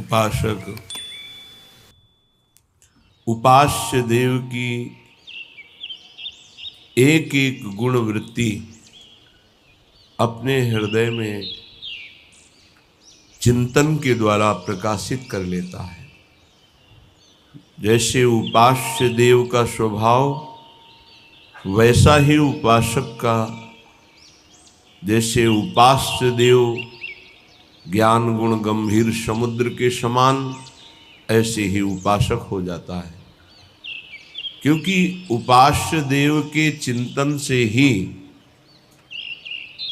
उपासक उपास्य देव की एक एक गुण वृत्ति अपने हृदय में चिंतन के द्वारा प्रकाशित कर लेता है। जैसे उपास्य देव का स्वभाव वैसा ही उपासक का, जैसे उपास्य देव ज्ञान गुण गंभीर समुद्र के समान, ऐसे ही उपासक हो जाता है। क्योंकि उपास्य देव के चिंतन से ही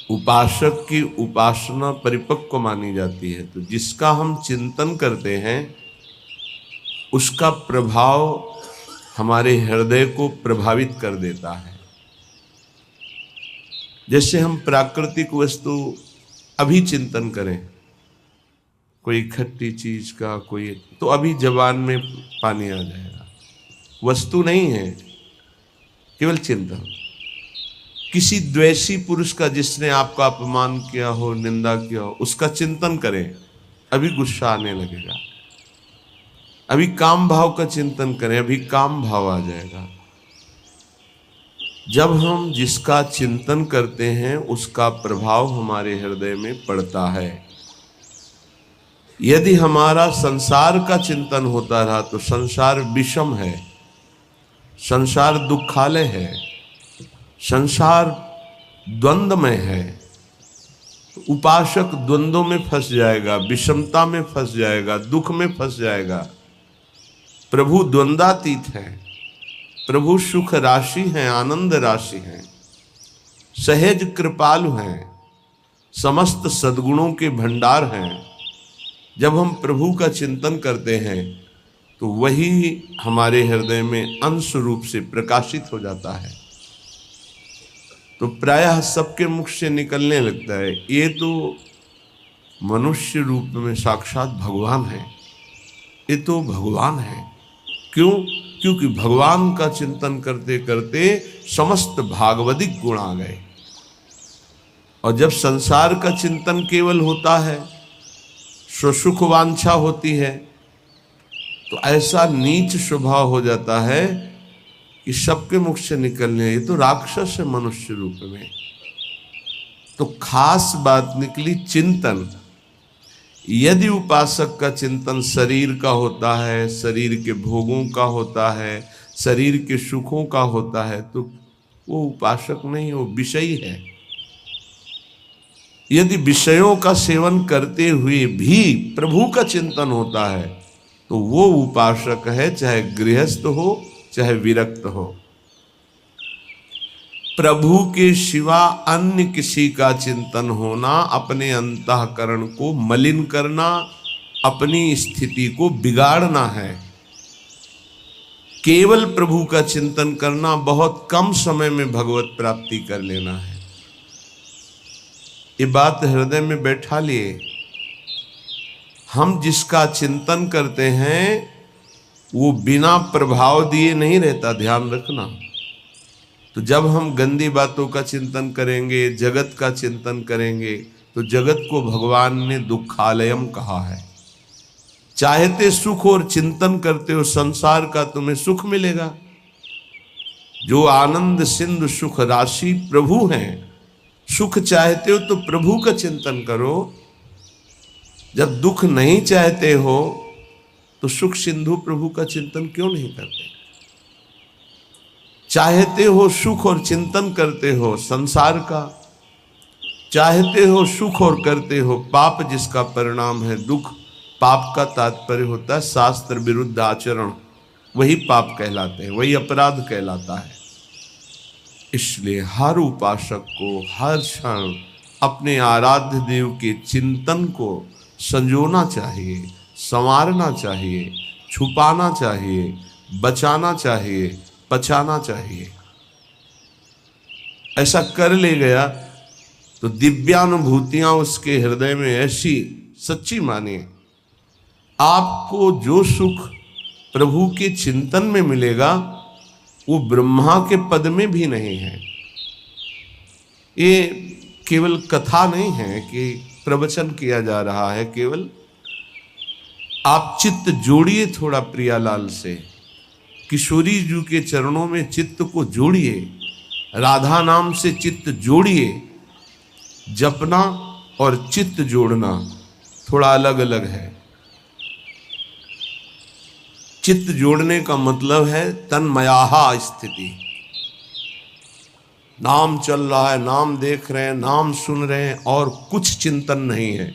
उपासक की उपासना परिपक्व मानी जाती है। तो जिसका हम चिंतन करते हैं उसका प्रभाव हमारे हृदय को प्रभावित कर देता है। जैसे हम प्राकृतिक वस्तु अभी चिंतन करें, कोई खट्टी चीज का, कोई तो अभी जबान में पानी आ जाएगा। वस्तु नहीं है, केवल चिंतन। किसी द्वेषी पुरुष का जिसने आपका अपमान किया हो, निंदा किया हो, उसका चिंतन करें, अभी गुस्सा आने लगेगा। अभी काम भाव का चिंतन करें, अभी काम भाव आ जाएगा। जब हम जिसका चिंतन करते हैं उसका प्रभाव हमारे हृदय में पड़ता है। यदि हमारा संसार का चिंतन होता रहा तो संसार विषम है, संसार दुखालय है, संसार द्वंद्व में है। उपासक द्वंद्वों में फंस जाएगा, विषमता में फंस जाएगा, दुख में फंस जाएगा। प्रभु द्वंद्वातीत है, प्रभु सुख राशि हैं, आनंद राशि हैं, सहज कृपालु हैं, समस्त सद्गुणों के भंडार हैं। जब हम प्रभु का चिंतन करते हैं तो वही हमारे हृदय में अंश रूप से प्रकाशित हो जाता है। तो प्रायः सबके मुख से निकलने लगता है, ये तो मनुष्य रूप में साक्षात भगवान है, ये तो भगवान है। क्यों? क्योंकि भगवान का चिंतन करते करते समस्त भागवतिक गुण आ गए। और जब संसार का चिंतन केवल होता है, स्वसुख वांछा होती है, तो ऐसा नीच स्वभाव हो जाता है कि सबके मुख से निकलने, ये तो राक्षस है मनुष्य रूप में। तो खास बात निकली चिंतन। यदि उपासक का चिंतन शरीर का होता है, शरीर के भोगों का होता है, शरीर के सुखों का होता है, तो वो उपासक नहीं, वो विषयी है। यदि विषयों का सेवन करते हुए भी प्रभु का चिंतन होता है तो वो उपासक है, चाहे गृहस्थ हो चाहे विरक्त हो। प्रभु के सिवा अन्य किसी का चिंतन होना अपने अंतःकरण को मलिन करना, अपनी स्थिति को बिगाड़ना है। केवल प्रभु का चिंतन करना, बहुत कम समय में भगवत प्राप्ति कर लेना है। ये बात हृदय में बैठा लिए। हम जिसका चिंतन करते हैं वो बिना प्रभाव दिए नहीं रहता, ध्यान रखना। तो जब हम गंदी बातों का चिंतन करेंगे, जगत का चिंतन करेंगे, तो जगत को भगवान ने दुखालयम कहा है। चाहते सुख और चिंतन करते हो संसार का, तुम्हें सुख मिलेगा। जो आनंद सिंधु सुख राशि प्रभु हैं, सुख चाहते हो तो प्रभु का चिंतन करो। जब दुख नहीं चाहते हो तो सुख सिंधु प्रभु का चिंतन क्यों नहीं करते? चाहते हो सुख और चिंतन करते हो संसार का, चाहते हो सुख और करते हो पाप, जिसका परिणाम है दुख। पाप का तात्पर्य होता है शास्त्र विरुद्ध आचरण, वही पाप कहलाते हैं, वही अपराध कहलाता है। इसलिए हर उपासक को हर क्षण अपने आराध्य देव के चिंतन को संजोना चाहिए, संवारना चाहिए, छुपाना चाहिए, बचाना चाहिए, पचाना चाहिए। ऐसा कर ले गया तो दिव्यानुभूतियां उसके हृदय में ऐसी सच्ची मानिए। आपको जो सुख प्रभु के चिंतन में मिलेगा वो ब्रह्मा के पद में भी नहीं है। ये केवल कथा नहीं है कि प्रवचन किया जा रहा है, केवल आप चित्त जोड़िए थोड़ा प्रियालाल से, किशोरी जी के चरणों में चित्त को जोड़िए, राधा नाम से चित्त जोड़िए। जपना और चित्त जोड़ना थोड़ा अलग अलग है। चित्त जोड़ने का मतलब है तन्मयाहा स्थिति। नाम चल रहा है, नाम देख रहे हैं, नाम सुन रहे हैं और कुछ चिंतन नहीं है,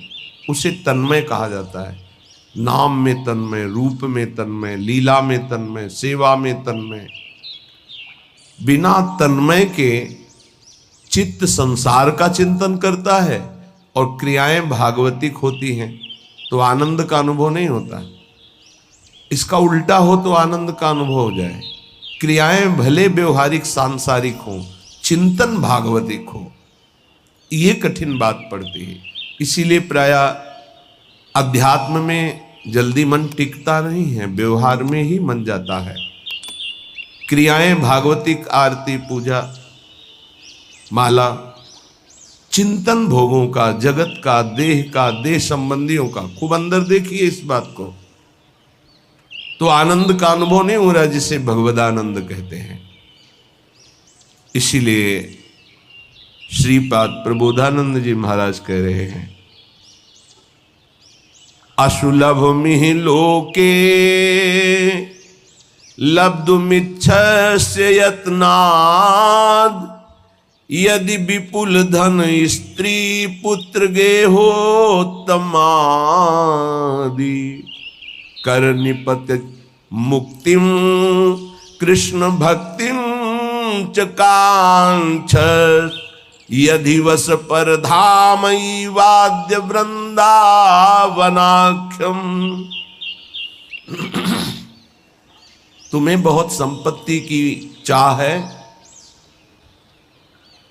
उसे तन्मय कहा जाता है। नाम में तन्मय, रूप में तन्मय, लीला में तन्मय, सेवा में तन्मय। बिना तन्मय के चित्त संसार का चिंतन करता है और क्रियाएं भागवतिक होती हैं तो आनंद का अनुभव नहीं होता। इसका उल्टा हो तो आनंद का अनुभव हो जाए। क्रियाएं भले व्यवहारिक सांसारिक हो, चिंतन भागवतिक हो, ये कठिन बात पड़ती है। इसीलिए प्राय अध्यात्म में जल्दी मन टिकता नहीं है, व्यवहार में ही मन जाता है। क्रियाएं भागवतिक, आरती, पूजा, माला, चिंतन भोगों का, जगत का, देह संबंधियों का, खूब अंदर देखिए इस बात को, तो आनंद का अनुभव नहीं हो रहा जिसे भगवदानंद कहते हैं। इसीलिए श्रीपाद प्रबोधानंद जी महाराज कह रहे हैं, अशुलभ मिहि लोके लब्धुमिच्छस्य यत्नाद, यदि विपुल धन स्त्री पुत्र गेहोत्तमादि, कर निपत मुक्तिम कृष्ण भक्तिम च कांक्षस, यदि वस पर धामई वाद्य वृंदावनाख्यम। तुम्हें बहुत संपत्ति की चाह है,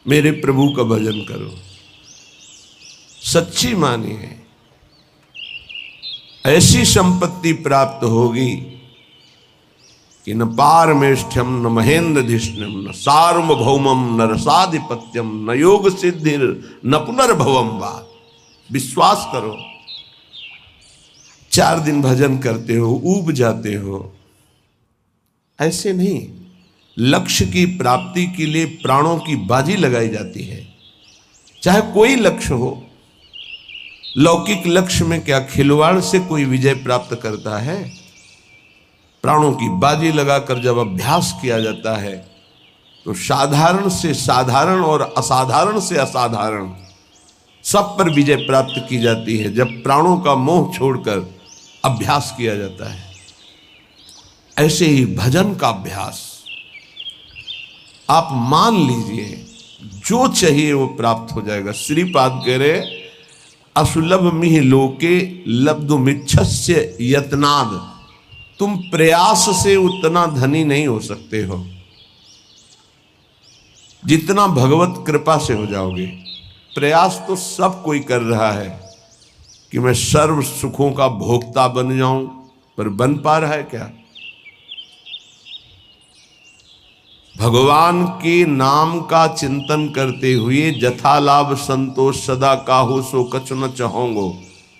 मेरे प्रभु का भजन करो, सच्ची मानिए, ऐसी संपत्ति प्राप्त होगी कि न पारमेष्ठ्यम न महेंद्रधिष्ण्यम न सार्वभौमम न रसाधिपत्यम न योग सिद्धिर न पुनर्भवम वा। विश्वास करो, 4 दिन भजन करते हो, ऊब जाते हो, ऐसे नहीं। लक्ष्य की प्राप्ति के लिए प्राणों की बाजी लगाई जाती है, चाहे कोई लक्ष्य हो। लौकिक लक्ष्य में क्या खिलवाड़ से कोई विजय प्राप्त करता है? प्राणों की बाजी लगाकर जब अभ्यास किया जाता है तो साधारण से साधारण और असाधारण से असाधारण सब पर विजय प्राप्त की जाती है, जब प्राणों का मोह छोड़कर अभ्यास किया जाता है। ऐसे ही भजन का अभ्यास आप मान लीजिए, जो चाहिए वो प्राप्त हो जाएगा। श्रीपाद कह रहे, असुलभ मिहि लोके लब्धुमिच्छस्य यत्नाद। तुम प्रयास से उतना धनी नहीं हो सकते हो जितना भगवत कृपा से हो जाओगे। प्रयास तो सब कोई कर रहा है कि मैं सर्व सुखों का भोक्ता बन जाऊं, पर बन पा रहा है क्या? भगवान के नाम का चिंतन करते हुए जथा लाभ संतोष सदा काहू सो कछु न चाहोंगो,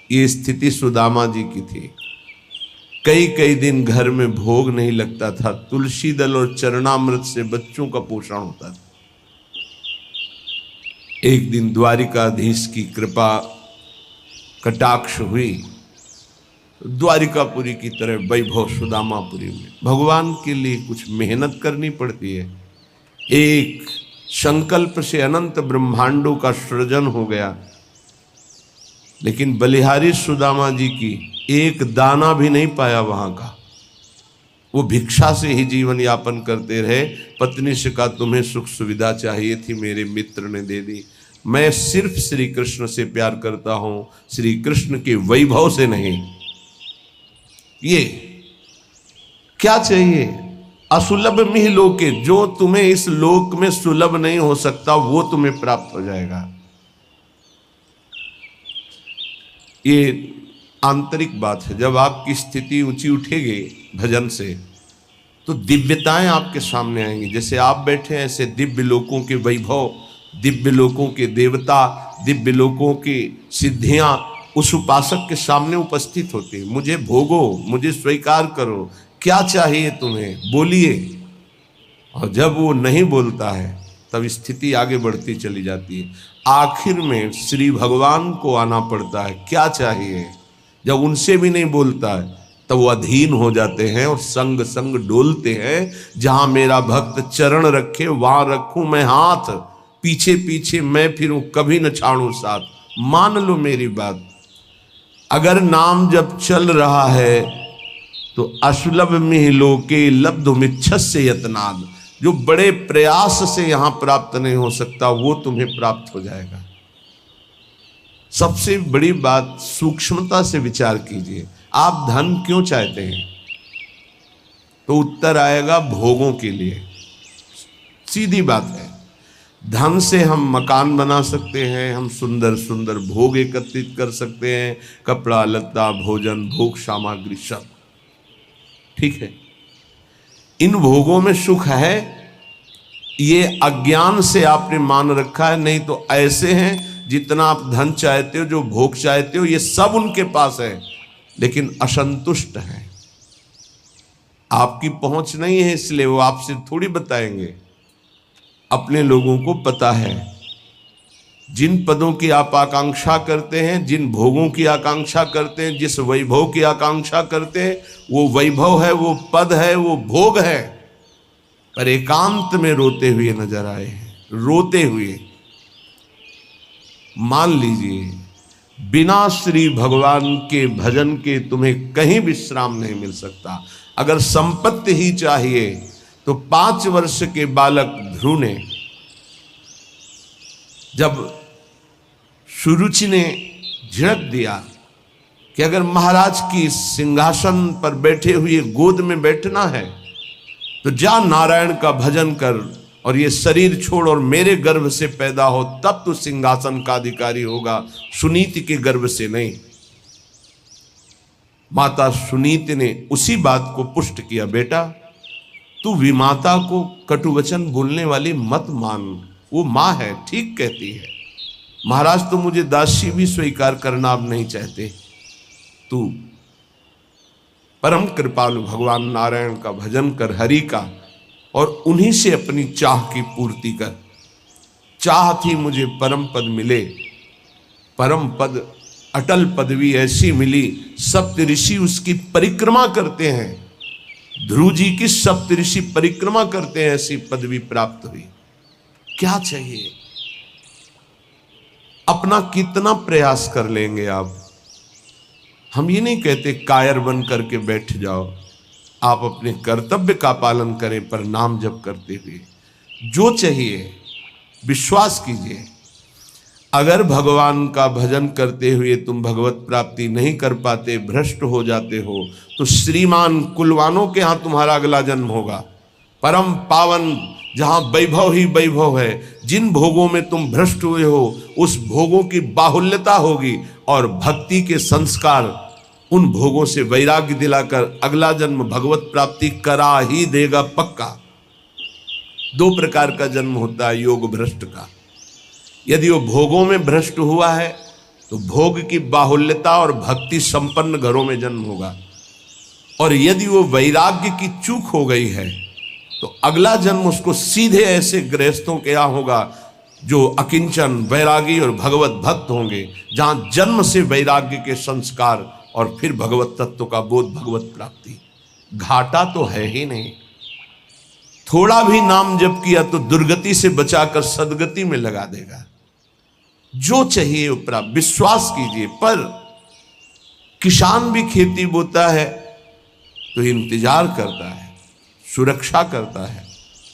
ये स्थिति सुदामा जी की थी। कई दिन घर में भोग नहीं लगता था, तुलसी दल और चरणामृत से बच्चों का पोषण होता था। एक दिन द्वारिकाधीश की कृपा कटाक्ष हुई, द्वारिकापुरी की तरह वैभव सुदामापुरी में। भगवान के लिए कुछ मेहनत करनी पड़ती है। एक संकल्प से अनंत ब्रह्मांडों का सृजन हो गया, लेकिन बलिहारी सुदामा जी की एक दाना भी नहीं पाया वहां का। वो भिक्षा से ही जीवन यापन करते रहे। पत्नी से कहा, तुम्हें सुख सुविधा चाहिए थी, मेरे मित्र ने दे दी। मैं सिर्फ श्री कृष्ण से प्यार करता हूं, श्री कृष्ण के वैभव से नहीं। ये क्या चाहिए? असुलभ मिहि लोके, जो तुम्हें इस लोक में सुलभ नहीं हो सकता वो तुम्हें प्राप्त हो जाएगा। ये आंतरिक बात है। जब आपकी स्थिति ऊंची उठेगी भजन से तो दिव्यताएं आपके सामने आएंगी। जैसे आप बैठे हैं ऐसे दिव्य लोकों के वैभव, दिव्य लोकों के देवता, दिव्य लोकों की सिद्धियां उस उपासक के सामने उपस्थित होती है। मुझे भोगो, मुझे स्वीकार करो, क्या चाहिए तुम्हें, बोलिए। और जब वो नहीं बोलता है तब स्थिति आगे बढ़ती चली जाती है। आखिर में श्री भगवान को आना पड़ता है, क्या चाहिए। जब उनसे भी नहीं बोलता है तब वो अधीन हो जाते हैं और संग संग डोलते हैं। जहां मेरा भक्त चरण रखे वहां रखूं मैं हाथ, पीछे पीछे मैं फिरूं कभी न छाड़ूं साथ। मान लो मेरी बात, अगर नाम जब चल रहा है तो असुलभ में लोके लब्धुमिच्छस्य यत्नाद, जो बड़े प्रयास से यहां प्राप्त नहीं हो सकता वो तुम्हें प्राप्त हो जाएगा। सबसे बड़ी बात, सूक्ष्मता से विचार कीजिए। आप धन क्यों चाहते हैं? तो उत्तर आएगा भोगों के लिए। सीधी बात है। धन से हम मकान बना सकते हैं, हम सुंदर सुंदर भोग एकत्रित कर सकते हैं, कपड़ा लत्ता भोजन भोग सामग्री सब ठीक है। इन भोगों में सुख है, ये अज्ञान से आपने मान रखा है। नहीं तो ऐसे हैं जितना आप धन चाहते हो, जो भोग चाहते हो, ये सब उनके पास है लेकिन असंतुष्ट हैं। आपकी पहुंच नहीं है इसलिए वो आपसे थोड़ी बताएंगे। अपने लोगों को पता है। जिन पदों की आप आकांक्षा करते हैं, जिन भोगों की आकांक्षा करते हैं, जिस वैभव की आकांक्षा करते हैं, वो वैभव है, वो पद है, वो भोग है, पर एकांत में रोते हुए नजर आए हैं। रोते हुए। मान लीजिए बिना श्री भगवान के भजन के तुम्हें कहीं विश्राम नहीं मिल सकता। अगर संपत्ति ही चाहिए तो 5 वर्ष के बालक ध्रुव ने, जब सुरुचि ने झिड़क दिया कि अगर महाराज की सिंहासन पर बैठे हुए गोद में बैठना है तो जा नारायण का भजन कर और ये शरीर छोड़ और मेरे गर्भ से पैदा हो, तब तो सिंहासन का अधिकारी होगा, सुनीति के गर्भ से नहीं। माता सुनीति ने उसी बात को पुष्ट किया, बेटा तू विमाता को कटुवचन बोलने वाली मत मान, वो माँ है, ठीक कहती है। महाराज तो मुझे दासी भी स्वीकार करना अब नहीं चाहते। तू परम कृपालु भगवान नारायण का भजन कर, हरि का, और उन्हीं से अपनी चाह की पूर्ति कर। चाह थी मुझे परम पद मिले, परम पद अटल पदवी ऐसी मिली, सप्त ऋषि उसकी परिक्रमा करते हैं। ध्रुव जी की सप्त ऋषि परिक्रमा करते हैं, ऐसी पदवी प्राप्त हुई। क्या चाहिए? अपना कितना प्रयास कर लेंगे आप? हम ये नहीं कहते कायर बन करके बैठ जाओ, आप अपने कर्तव्य का पालन करें, पर नाम जप करते हुए जो चाहिए विश्वास कीजिए। अगर भगवान का भजन करते हुए तुम भगवत प्राप्ति नहीं कर पाते, भ्रष्ट हो जाते हो, तो श्रीमान कुलवानों के यहाँ तुम्हारा अगला जन्म होगा, परम पावन, जहां वैभव ही वैभव है। जिन भोगों में तुम भ्रष्ट हुए हो उस भोगों की बाहुल्यता होगी, और भक्ति के संस्कार उन भोगों से वैराग्य दिलाकर अगला जन्म भगवत प्राप्ति करा ही देगा पक्का। 2 प्रकार का जन्म होता है योग भ्रष्ट का। यदि वो भोगों में भ्रष्ट हुआ है तो भोग की बाहुल्यता और भक्ति संपन्न घरों में जन्म होगा, और यदि वो वैराग्य की चूक हो गई है तो अगला जन्म उसको सीधे ऐसे गृहस्थों के यहाँ होगा जो अकिंचन वैरागी और भगवत भक्त होंगे, जहां जन्म से वैराग्य के संस्कार और फिर भगवत तत्व का बोध, भगवत प्राप्ति। घाटा तो है ही नहीं। थोड़ा भी नाम जप किया तो दुर्गति से बचाकर सदगति में लगा देगा। जो चाहिए वो प्राप्त, विश्वास कीजिए। पर किसान भी खेती बोता है तो इंतजार करता है, सुरक्षा करता है,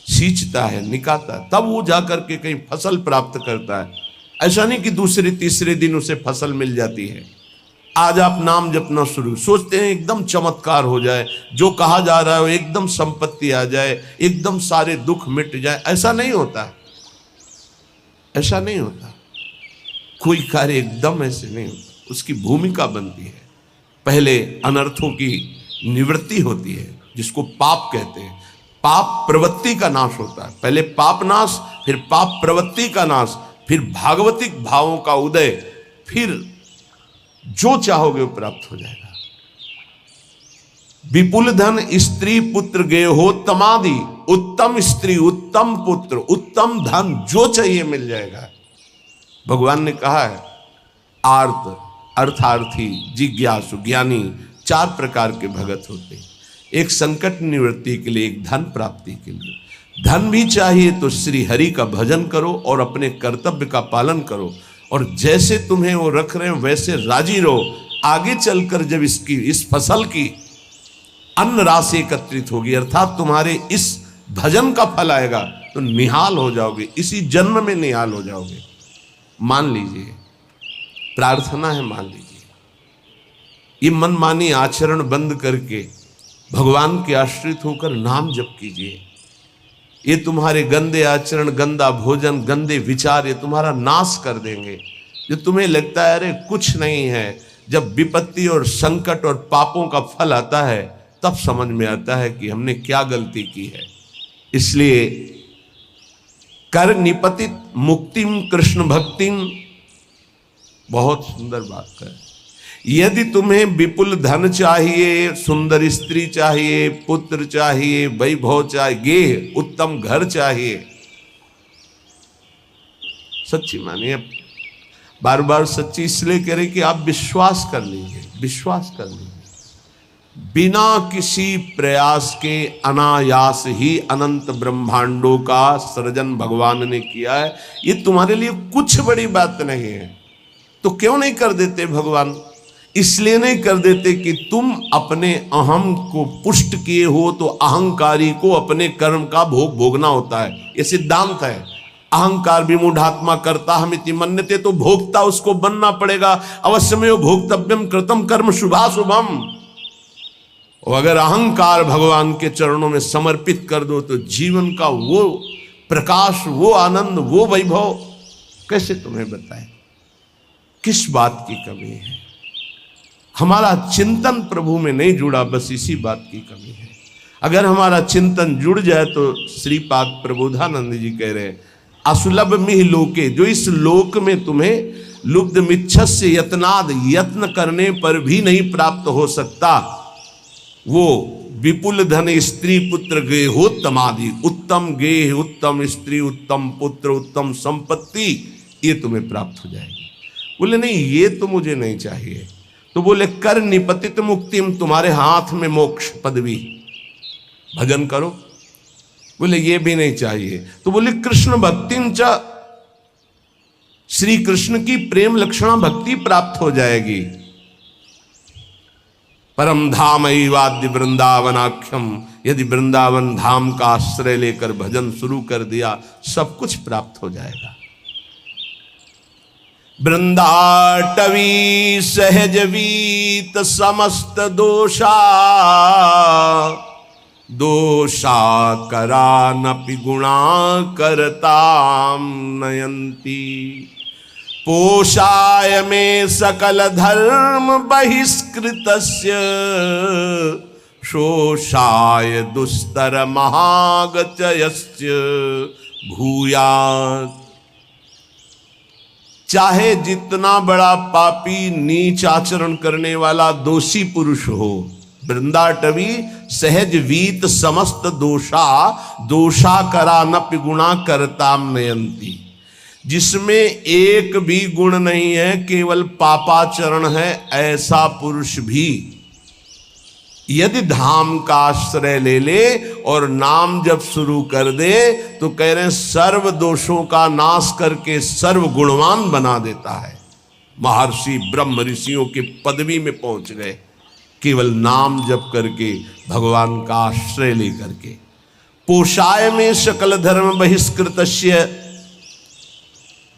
सींचता है, निकालता है, तब वो जाकर के कहीं फसल प्राप्त करता है। ऐसा नहीं कि दूसरे तीसरे दिन उसे फसल मिल जाती है। आज आप नाम जपना शुरू, सोचते हैं एकदम चमत्कार हो जाए, जो कहा जा रहा है एकदम संपत्ति आ जाए, एकदम सारे दुख मिट जाए। ऐसा नहीं होता, ऐसा नहीं होता। कोई कार्य एकदम ऐसे नहीं होता, उसकी भूमिका बनती है। पहले अनर्थों की निवृत्ति होती है, जिसको पाप कहते हैं। पाप प्रवृत्ति का नाश होता है। पहले पाप नाश, फिर पाप प्रवृत्ति का नाश, फिर भागवतिक भावों का उदय, फिर जो चाहोगे वो प्राप्त हो जाएगा। विपुल धन स्त्री पुत्र गे हो तमादि, उत्तम स्त्री उत्तम पुत्र उत्तम धन जो चाहिए मिल जाएगा। भगवान ने कहा है आर्त अर्थार्थी जिज्ञासु ज्ञानी 4 प्रकार के भगत होते हैं। एक संकट निवृत्ति के लिए, एक धन प्राप्ति के लिए। धन भी चाहिए तो श्री हरि का भजन करो और अपने कर्तव्य का पालन करो, और जैसे तुम्हें वो रख रहे हैं वैसे राजी रहो। आगे चलकर जब इस फसल की अन्न राशि एकत्रित होगी, अर्थात तुम्हारे इस भजन का फल आएगा, तो निहाल हो जाओगे, इसी जन्म में निहाल हो जाओगे। मान लीजिए, प्रार्थना है, मान लीजिए, ये मनमानी आचरण बंद करके भगवान के आश्रित होकर नाम जप कीजिए। ये तुम्हारे गंदे आचरण, गंदा भोजन, गंदे विचार, ये तुम्हारा नाश कर देंगे। जो तुम्हें लगता है अरे कुछ नहीं है, जब विपत्ति और संकट और पापों का फल आता है तब समझ में आता है कि हमने क्या गलती की है। इसलिए कर निपतित मुक्तिम कृष्ण भक्तिम, बहुत सुंदर बात है। यदि तुम्हें विपुल धन चाहिए, सुंदर स्त्री चाहिए, पुत्र चाहिए, वैभव चाहिए, उत्तम घर चाहिए, सच्ची मानिए, बार बार सच्ची इसलिए कह रहे कि आप विश्वास कर लीजिए, विश्वास कर लीजिए। बिना किसी प्रयास के अनायास ही अनंत ब्रह्मांडों का सृजन भगवान ने किया है। ये तुम्हारे लिए कुछ बड़ी बात नहीं है, तो क्यों नहीं कर देते भगवान? इसलिए नहीं कर देते कि तुम अपने अहम को पुष्ट किए हो, तो अहंकारी को अपने कर्म का भोग भोगना होता है। ये सिद्धांत है। अहंकार विमूढ़ात्मा कर्ता हमिति मन्यते, तो भोगता उसको बनना पड़ेगा। अवश्यमेव भोक्तव्यम कृतम कर्म शुभाशुभम। और अगर अहंकार भगवान के चरणों में समर्पित कर दो तो जीवन का वो प्रकाश, वो आनंद, वो वैभव कैसे तुम्हें बताएं? किस बात की कमी है? हमारा चिंतन प्रभु में नहीं जुड़ा, बस इसी बात की कमी है। अगर हमारा चिंतन जुड़ जाए तो श्रीपाद प्रबोधानंद जी कह रहे हैं असुलभ मिह लोके, जो इस लोक में तुम्हें लुब्ध मिच्छस्य यत्नाद, यत्न करने पर भी नहीं प्राप्त हो सकता, वो विपुल धन स्त्री पुत्र गेहो तमादि, उत्तम गेह, उत्तम स्त्री, उत्तम पुत्र, उत्तम संपत्ति, ये तुम्हें प्राप्त हो जाएगी। बोले नहीं ये तो मुझे नहीं चाहिए। तो बोले कर निपतित मुक्तिम, तुम्हारे हाथ में मोक्ष पदवी, भजन करो। बोले ये भी नहीं चाहिए। तो बोले कृष्ण भक्तिं च, श्री कृष्ण की प्रेम लक्षणा भक्ति प्राप्त हो जाएगी। परम धाम वाद्य वृंदावनाख्यम, यदि वृंदावन धाम का आश्रय लेकर भजन शुरू कर दिया सब कुछ प्राप्त हो जाएगा। वृंदाटवी सहज वीत समस्त दोषा, दोषा करानपि गुणा करताम नयंती, पोषाय में सकल धर्म बहिष्कृतस्य, शोषाय दुस्तर महागचयस्य भूयात्। चाहे जितना बड़ा पापी, नीच आचरण करने वाला दोषी पुरुष हो, वृंदाटवी सहज वीत समस्त दोषा, दोषा करानपि गुणा करताम नयंती, जिसमें एक भी गुण नहीं है, केवल पापाचरण है, ऐसा पुरुष भी यदि धाम का आश्रय ले ले और नाम जब शुरू कर दे तो कह रहे हैं सर्व दोषों का नाश करके सर्व गुणवान बना देता है। महर्षि ब्रह्म ऋषियों के पदवी में पहुंच गए केवल नाम जप करके, भगवान का आश्रय लेकर के। पोषाय में सकल धर्म बहिष्कृतस्य,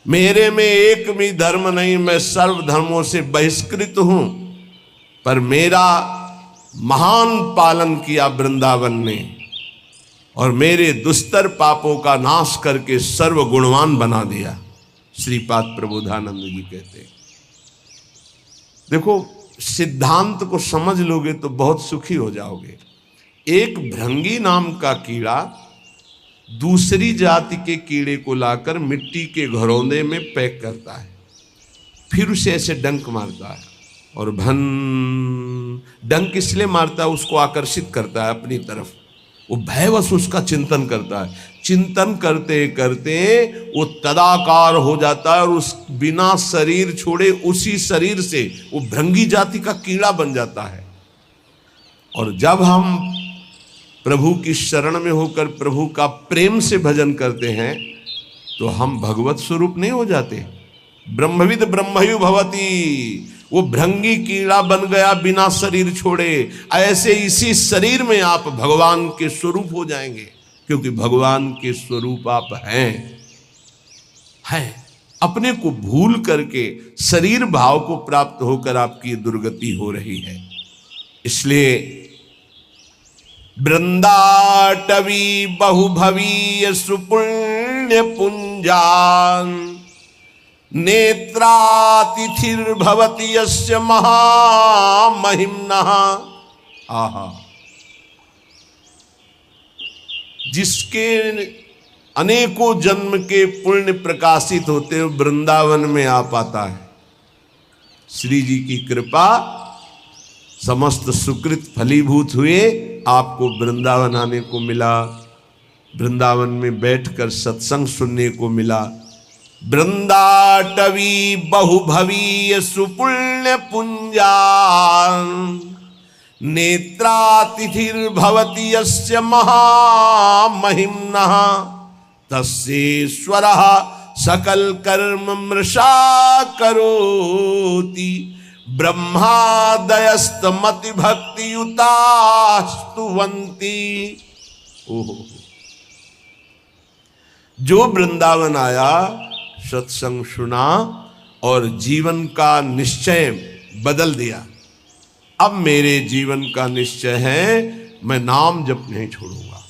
मेरे में एक भी धर्म नहीं, मैं सर्व धर्मों से बहिष्कृत हूं, पर मेरा महान पालन किया वृंदावन ने और मेरे दुस्तर पापों का नाश करके सर्व गुणवान बना दिया। श्रीपाद प्रबोधानंद जी कहते हैं। देखो सिद्धांत को समझ लोगे तो बहुत सुखी हो जाओगे। एक भृंगी नाम का कीड़ा दूसरी जाति के कीड़े को लाकर मिट्टी के घरौंदे में पैक करता है, फिर उसे ऐसे डंक मारता है, और भन डंक इसलिए मारता है, उसको आकर्षित करता है अपनी तरफ, वो भयवश उसका चिंतन करता है। चिंतन करते करते वो तदाकार हो जाता है और उस बिना शरीर छोड़े उसी शरीर से वो भृंगी जाति का कीड़ा बन जाता है। और जब हम प्रभु की शरण में होकर प्रभु का प्रेम से भजन करते हैं तो हम भगवत स्वरूप नहीं हो जाते। ब्रह्मविद ब्रह्मयु भवति, वो भृंगी कीड़ा बन गया बिना शरीर छोड़े। ऐसे इसी शरीर में आप भगवान के स्वरूप हो जाएंगे, क्योंकि भगवान के स्वरूप आप हैं। अपने को भूल करके शरीर भाव को प्राप्त होकर आपकी दुर्गति हो रही है। इसलिए वृंदाटवी बहुभवीय सुपुण्य पुंजान नेत्रातिथिर्भवति यस्य महामहिम्नः। आहा, जिसके अनेकों जन्म के पुण्य प्रकाशित होते हुए वृंदावन में आ पाता है। श्री जी की कृपा, समस्त सुकृत फलीभूत हुए, आपको वृंदावन आने को मिला, वृंदावन में बैठकर सत्संग सुनने को मिला। वृंदाटवी बहुभवीय सुपुण्य पुंजान नेत्रातिथिर्भवति यस्य महामहिम्नः तस्येश्वरः सकल कर्म मृषा करोति ब्रह्मादयस्तमति भक्ति युतास्तुवन्ति। ओहो, जो वृंदावन आया, सत्संग सुना और जीवन का निश्चय बदल दिया। अब मेरे जीवन का निश्चय है मैं नाम जप नहीं छोड़ूंगा।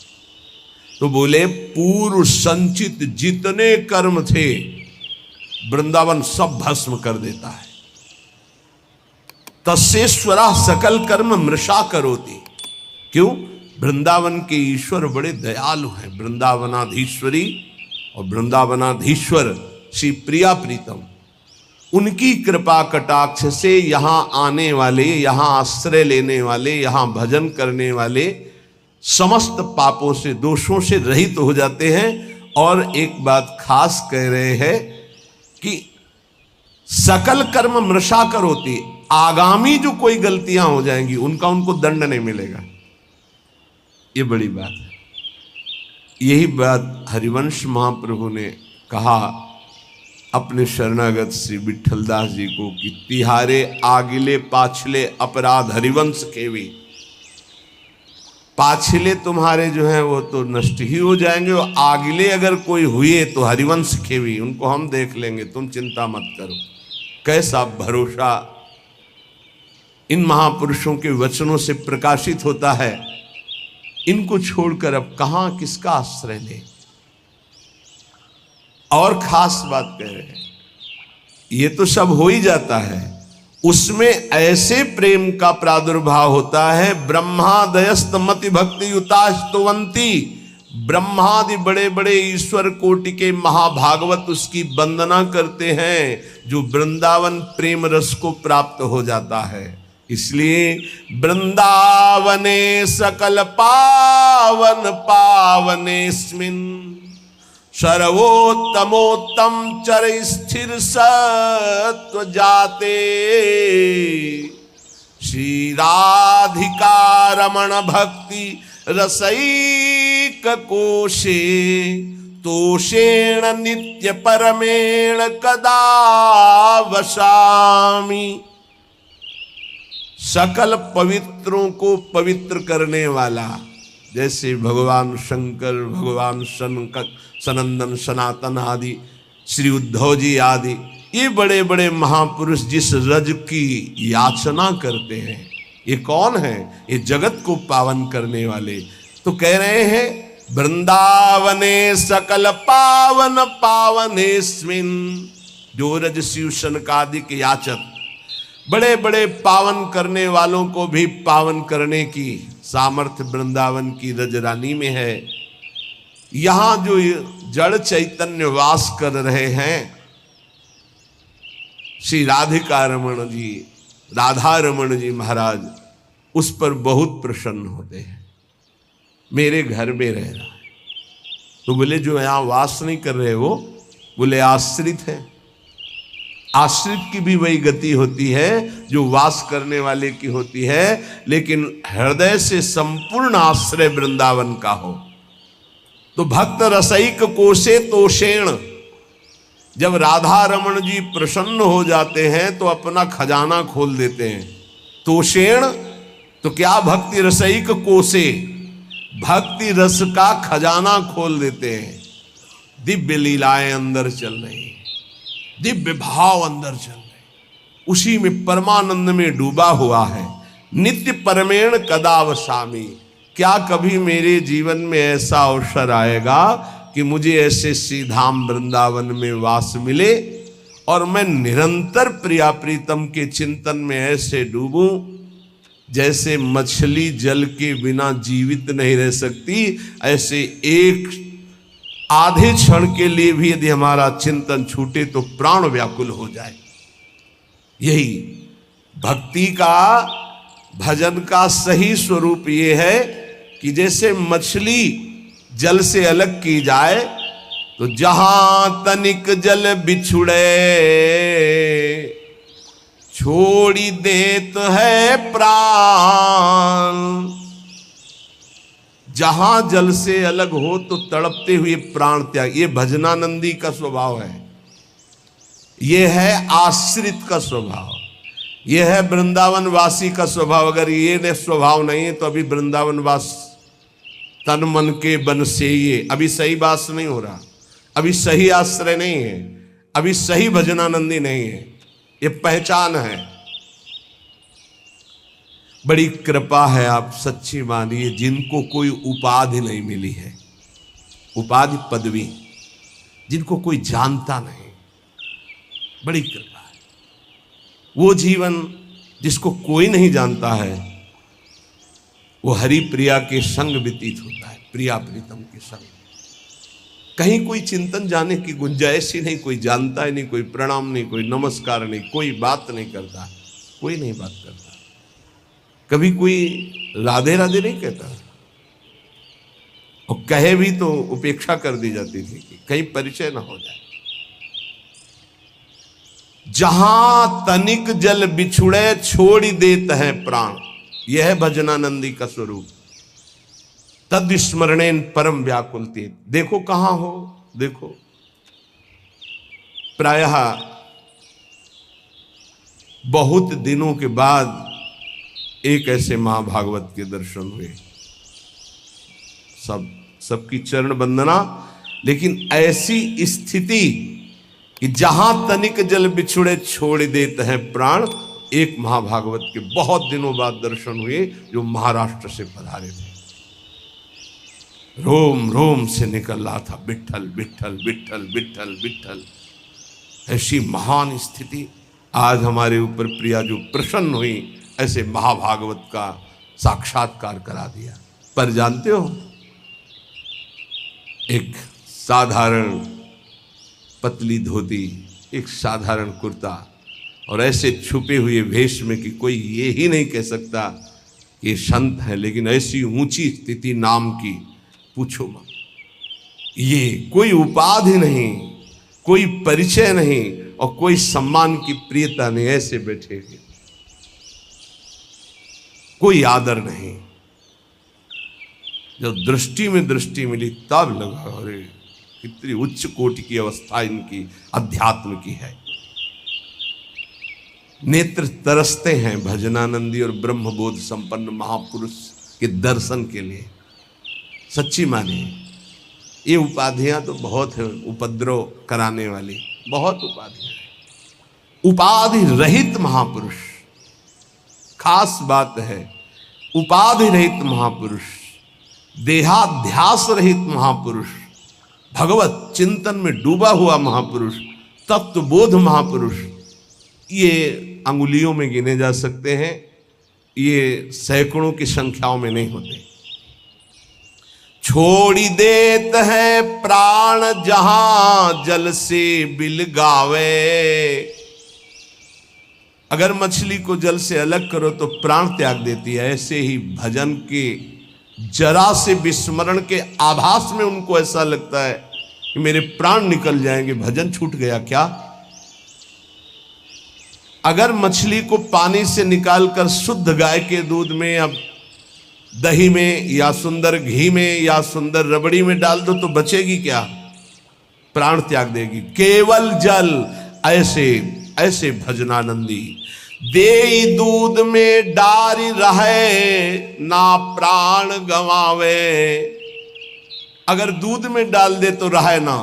तो बोले पूर्व संचित जितने कर्म थे वृंदावन सब भस्म कर देता है। तस्येश्वरः सकल कर्म मृषा करोति। क्यों? वृंदावन के ईश्वर बड़े दयालु हैं। वृंदावनाधीश्वरी और वृंदावनाधीश्वर श्री प्रिया प्रीतम, उनकी कृपा कटाक्ष से यहाँ आने वाले, यहाँ आश्रय लेने वाले, यहाँ भजन करने वाले समस्त पापों से, दोषों से रहित हो जाते हैं। और एक बात खास कह रहे हैं कि सकल कर्म मृषा करोति, आगामी जो कोई गलतियां हो जाएंगी उनका उनको दंड नहीं मिलेगा। ये बड़ी बात है। यही बात हरिवंश महाप्रभु ने कहा अपने शरणागत श्री विठलदास जी को कि तिहारे आगिले पाछले अपराध हरिवंश केवी। पाछले तुम्हारे जो हैं वो तो नष्ट ही हो जाएंगे, और आगिले अगर कोई हुए तो हरिवंश केवी, उनको हम देख लेंगे, तुम चिंता मत करो। कैसा भरोसा इन महापुरुषों के वचनों से प्रकाशित होता है। इनको छोड़कर अब कहां किसका आश्रय ले। और खास बात कह रहे हैं, ये तो सब हो ही जाता है, उसमें ऐसे प्रेम का प्रादुर्भाव होता है। ब्रह्मादयस्तमति भक्ति युतास्तुवन्ति, ब्रह्मादि बड़े बड़े ईश्वर कोटि के महाभागवत उसकी वंदना करते हैं, जो वृंदावन प्रेम रस को प्राप्त हो जाता है। इसलिए वृंदावने सकल पावन पावनेस्मिन् सर्वोत्तमोत्तम चर स्थिर सत्व जाते श्री राधिका रमण भक्ति रसैक कोशे तोषेण नित्य परमेण कदा वसामि। सकल पवित्रों को पवित्र करने वाला, जैसे भगवान शंकर, भगवान सनंदन सनातन आदि, श्री उद्धव जी आदि, ये बड़े बड़े महापुरुष जिस रज की याचना करते हैं, ये कौन है? ये जगत को पावन करने वाले। तो कह रहे हैं वृंदावने सकल पावन पावनेस्मिन्, जो रज शिव सनकादिक याचक, बड़े बड़े पावन करने वालों को भी पावन करने की सामर्थ्य वृंदावन की रजरानी में है। यहां जो जड़ चैतन्य वास कर रहे हैं, श्री राधिका रमण जी, राधा रमन जी महाराज उस पर बहुत प्रसन्न होते हैं। मेरे घर में रह रहा है। तो बोले जो यहां वास नहीं कर रहे वो, बोले आश्रित है। आश्रित की भी वही गति होती है जो वास करने वाले की होती है, लेकिन हृदय से संपूर्ण आश्रय वृंदावन का हो। तो भक्त रसैक कोशे तोषेण, जब राधा रमन जी प्रसन्न हो जाते हैं तो अपना खजाना खोल देते हैं। तोषेण तो क्या, भक्ति रसैक कोशे, भक्ति रस का खजाना खोल देते हैं। दिव्य लीलाएं अंदर चल रही, दिव्य भाव अंदर चल रहे, उसी में परमानंद में डूबा हुआ है। नित्य परमेण कदावसामी, क्या कभी मेरे जीवन में ऐसा अवसर आएगा कि मुझे ऐसे श्रीधाम वृंदावन में वास मिले और मैं निरंतर प्रिया प्रीतम के चिंतन में ऐसे डूबूं जैसे मछली जल के बिना जीवित नहीं रह सकती, ऐसे एक आधे क्षण के लिए भी यदि हमारा चिंतन छूटे तो प्राण व्याकुल हो जाए। यही भक्ति का, भजन का सही स्वरूप ये है कि जैसे मछली जल से अलग की जाए तो जहां तनिक जल बिछुड़े छोड़ी देत है प्राण। जहां जल से अलग हो तो तड़पते हुए प्राण त्याग, ये भजनानंदी का स्वभाव है, ये है आश्रित का स्वभाव, ये है वृंदावन वासी का स्वभाव। अगर ये स्वभाव नहीं है तो अभी वृंदावन वास तन मन के बन से ये अभी सही वास नहीं हो रहा, अभी सही आश्रय नहीं है, अभी सही भजनानंदी नहीं है। ये पहचान है। बड़ी कृपा है, आप सच्ची मानिए, जिनको कोई उपाधि नहीं मिली है, उपाधि पदवी, जिनको कोई जानता नहीं, बड़ी कृपा है। वो जीवन जिसको कोई नहीं जानता है वो हरि प्रिया के संग व्यतीत होता है, प्रिया प्रीतम के संग। कहीं कोई चिंतन जाने की गुंजाइश ही नहीं, कोई जानता ही नहीं, कोई प्रणाम नहीं, कोई नमस्कार नहीं, कोई बात नहीं करता, कोई नहीं बात करता, कभी कोई राधे राधे नहीं कहता, और कहे भी तो उपेक्षा कर दी जाती थी कि कहीं परिचय ना हो जाए। जहां तनिक जल बिछुड़े छोड़ी देत है प्राण, यह है भजनानंदी का स्वरूप। तद स्मरणेन परम व्याकुलते, देखो कहां हो, देखो प्रायः बहुत दिनों के बाद एक ऐसे महाभागवत के दर्शन हुए, सबकी चरण वंदना, लेकिन ऐसी स्थिति कि जहां तनिक जल बिछुड़े छोड़ देते हैं प्राण, एक महाभागवत के बहुत दिनों बाद दर्शन हुए जो महाराष्ट्र से पधारे थे। रोम रोम से निकल रहा था विट्ठल विट्ठल विट्ठल विट्ठल विट्ठल। ऐसी महान स्थिति आज हमारे ऊपर प्रिया जो प्रसन्न हुई, ऐसे महाभागवत का साक्षात्कार करा दिया। पर जानते हो, एक साधारण पतली धोती, एक साधारण कुर्ता और ऐसे छुपे हुए वेश में कि कोई ये ही नहीं कह सकता कि संत है, लेकिन ऐसी ऊंची स्थिति नाम की पूछो मत। ये कोई उपाधि नहीं, कोई परिचय नहीं और कोई सम्मान की प्रियता नहीं, ऐसे बैठे हुए, कोई आदर नहीं। जब दृष्टि में दृष्टि मिली तब लगा अरे कितनी उच्च कोटि की अवस्था इनकी अध्यात्म की है। नेत्र तरसते हैं भजनानंदी और ब्रह्मबोध संपन्न महापुरुष के दर्शन के लिए। सच्ची मानिए, ये उपाधियां तो बहुत है, उपद्रव कराने वाली बहुत उपाधियां हैं। उपाधि रहित महापुरुष, खास बात है, उपाधि रहित महापुरुष, देहाध्यास रहित महापुरुष, भगवत चिंतन में डूबा हुआ महापुरुष, तत्वबोध महापुरुष, ये अंगुलियों में गिने जा सकते हैं, ये सैकड़ों की संख्याओं में नहीं होते। छोड़ी देत है प्राण जहां जल से बिल गावे, अगर मछली को जल से अलग करो तो प्राण त्याग देती है, ऐसे ही भजन के जरा से विस्मरण के आभास में उनको ऐसा लगता है कि मेरे प्राण निकल जाएंगे, भजन छूट गया क्या। अगर मछली को पानी से निकालकर शुद्ध गाय के दूध में या दही में या सुंदर घी में या सुंदर रबड़ी में डाल दो तो बचेगी क्या, प्राण त्याग देगी। केवल जल, ऐसे ऐसे भजनानंदी दे दूध में डारी रहे ना प्राण गवावे। अगर दूध में डाल दे तो रहे ना,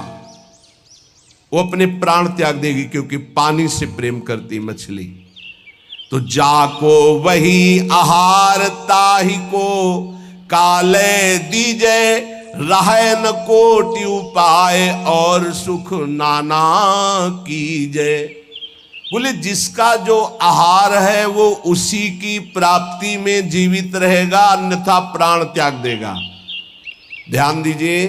वो अपने प्राण त्याग देगी, क्योंकि पानी से प्रेम करती मछली। तो जाको वही आहार ताही को काले दीजे, रहे न कोटि उपाय और सुख नाना कीजे। बोले जिसका जो आहार है वो उसी की प्राप्ति में जीवित रहेगा, अन्यथा प्राण त्याग देगा। ध्यान दीजिए,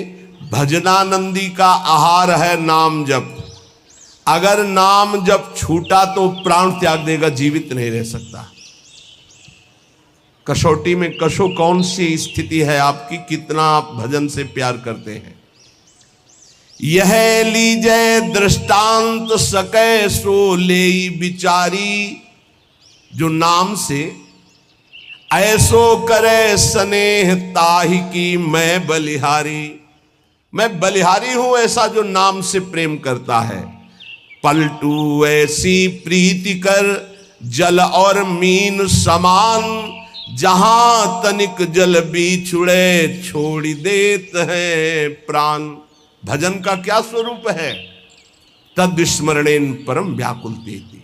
भजनानंदी का आहार है नाम जप। अगर नाम जप छूटा तो प्राण त्याग देगा, जीवित नहीं रह सकता। कसौटी में कसो कौन सी स्थिति है आपकी, कितना आप भजन से प्यार करते हैं। यह लीजे दृष्टांत सके सो लेई बिचारी, जो नाम से ऐसो करे स्नेह ताहि की मैं बलिहारी। मैं बलिहारी हूं ऐसा जो नाम से प्रेम करता है। पलटू ऐसी प्रीति कर जल और मीन समान, जहां तनिक जल बिछुड़े छोड़ देत है प्राण। भजन का क्या स्वरूप है, तद स्मरणेन परम व्याकुलतेति।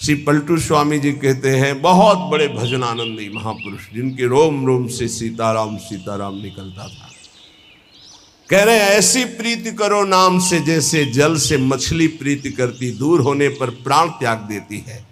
श्री पलटू स्वामी जी कहते हैं, बहुत बड़े भजनानंदी महापुरुष जिनके रोम रोम से सीताराम सीताराम निकलता था। कह रहे हैं ऐसी प्रीति करो नाम से जैसे जल से मछली प्रीति करती, दूर होने पर प्राण त्याग देती है।